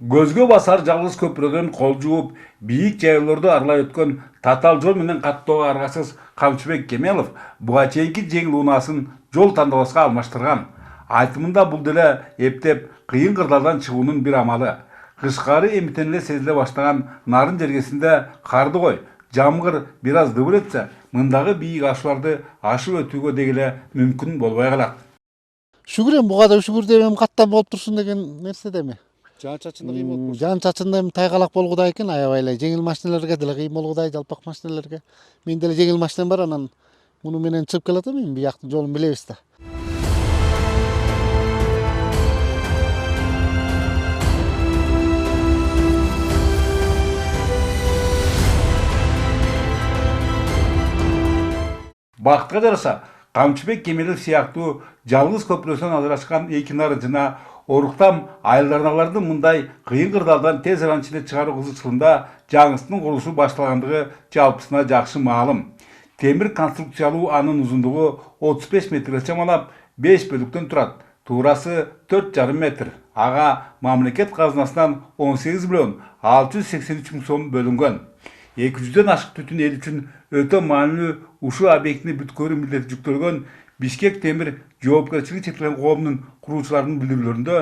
Көзгө басар жалгыз көпүрөдөн кол жууп, бийик жайларды аралай өткөн татаал жол менен каттоого аргасыз Камчыбек Кемелов буга чейинки жеңил унаасын жол тандабаска алмаштырган. Айтымында бул деле эптеп кыйын кырдаалдан чыгуунун бир амалы. Кышкары эмитен эле сезиле баштаган нарын жергесинде карды кой, жамгыр бир аз дыбыл этсе, мындагы бийик ашууларды ашып өтүүгө дегеле мүмкүн болбой калат. Шүгүр эми буга да шүгүр деп эми каттан болуп турсун деген нерсе да эми. Жан чачында кыйын болуп Жан чачында эми тайгалак болгудай экен, аябай эле жеңил машиналерге деле кыйын болгудай, жалпак машиналерге. Мен деле жеңил машинам бар, анан муну менен чыгып келатам, эми бияктын жолун билебиз да. Бактыга жараша Камчыбек Кемелов сыяктуу жалгыз көпүрөсүнөн ажырашкан эки нарын жана Оруктам айылдарындагыларды мындай кыйын кырдаалдан тез аран ичинде чыгаруу кызыкчылыгында жаңысынын курулушу башталгандыгы жалпысына жакшы маалым. Темир конструкциялуу анын узундугу 35 метрге чамалап 5 бөлүктөн турат. Туурасы 4,5 метр. Ага мамлекет казынасынан 18 миллион 683 миң сом бөлүнгөн. 200дөн ашык түтүн эл үчүн өтө маанилүү ушул объектини бүткөрүү милдети жүктөлгөн Бишкек темир жоопкерчилиги чектелген коомунун куруучуларынын билдирүүлөрүндө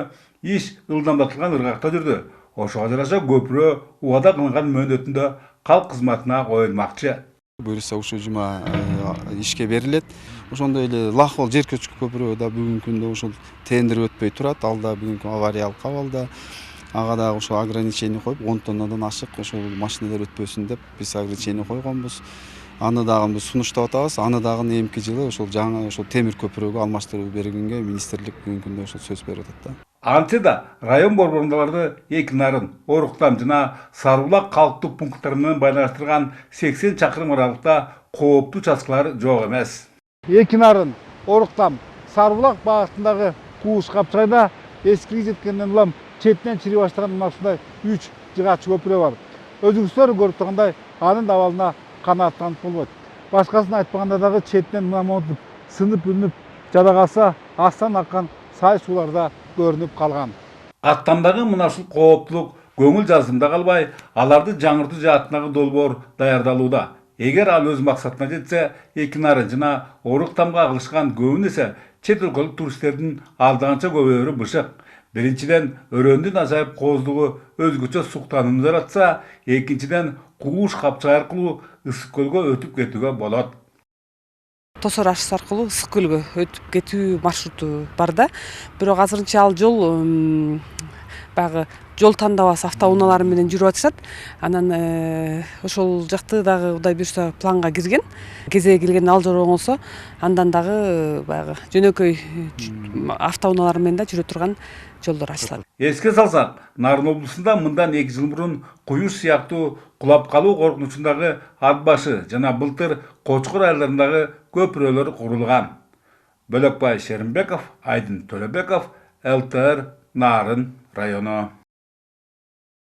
иш ылдамдатылган ыргакта жүрдү. Ошого жараша көпүрө убада кылынган мөөнөтүндө калк кызматына коюлмакчы. буюрса ушул жума ишке берилет. Ошондой эле Лахол жер көчкү көпүрө да бүгүнкү күндө ушул тендер өтпөй турат. Ал да бүгүнкү авариялык абалда. Ага дагы ушул ограничение коюп, 10 тоннадан ашык ушул машиналар өтпөсүн деп биз ограничение койгонбуз. Аны дагы биз сунуштап атабыз. Аны дагы эмки жылы ушул жаңы ушул темир көпүрөгө алмаштыруу бергенге министрлик бүгүнкү күндө ушул сөз берип атат да. Антсе да район борборундагыларды эки нарын, Оруктам жана Сарыбулак калктуу пункттары менен байланыштырган 80 чакырым аралыкта кооптуу участкалар жок эмес. Эки нарын, Оруктам, Сарыбулак багытындагы Кууш Капчайда эскиги жеткенден улам четинен чири баштаган мына ушундай 3 жыгач көпүрө бар. Өзүңүздөр көрүп тургандай, анын абалына канааттанып болбойт. Башкасын айтпаганда дагы четинен мына монтуп, сынып үнүп, жада калса астан аккан сай сууларда көрүнүп калган. Каттамдагы мына ушул кооптулук көңүл жазымда калбай, аларды жаңыртуу жаатындагы долбоор даярдалууда. Эгер ал өз максатына жетсе, эки нарын жана Оруктамга агылышкан көбүн эсе чет өлкөлүк туристтердин алдаганча көбөйөрү бышык. Биринчиден, өрөөндүн ажайып кооздугу өзгөчө суктанууну жаратса, экинчиден Кууш Капчай аркылуу Ысык көлгө өтүп кетүүгө болот. Тосор ашысы аркылуу Ысык көлгө өтүп кетүү маршруту бар да. Бирок азырынча ал жол баягы жол тандабасы автоунаалары менен жүрүп атышат. Анан ошол жакты дагы Кудай буюрса планга кирген. Кезеги келген ал жол оңолсо, андан дагы баягы жөнөкөй автоунаалар менен да жүрө турган жолдор ачылат. Эске салсак, Нарын облусунда мындан 2 жыл мурун Куюш сыяктуу кулап калуу коркунучундагы ат башы жана былтыр Кочкор айылдарындагы көпүрөлөр курулган. Бөлөкбай Шеримбеков, Айдын Төлөбеков, ЛТР Нарын району.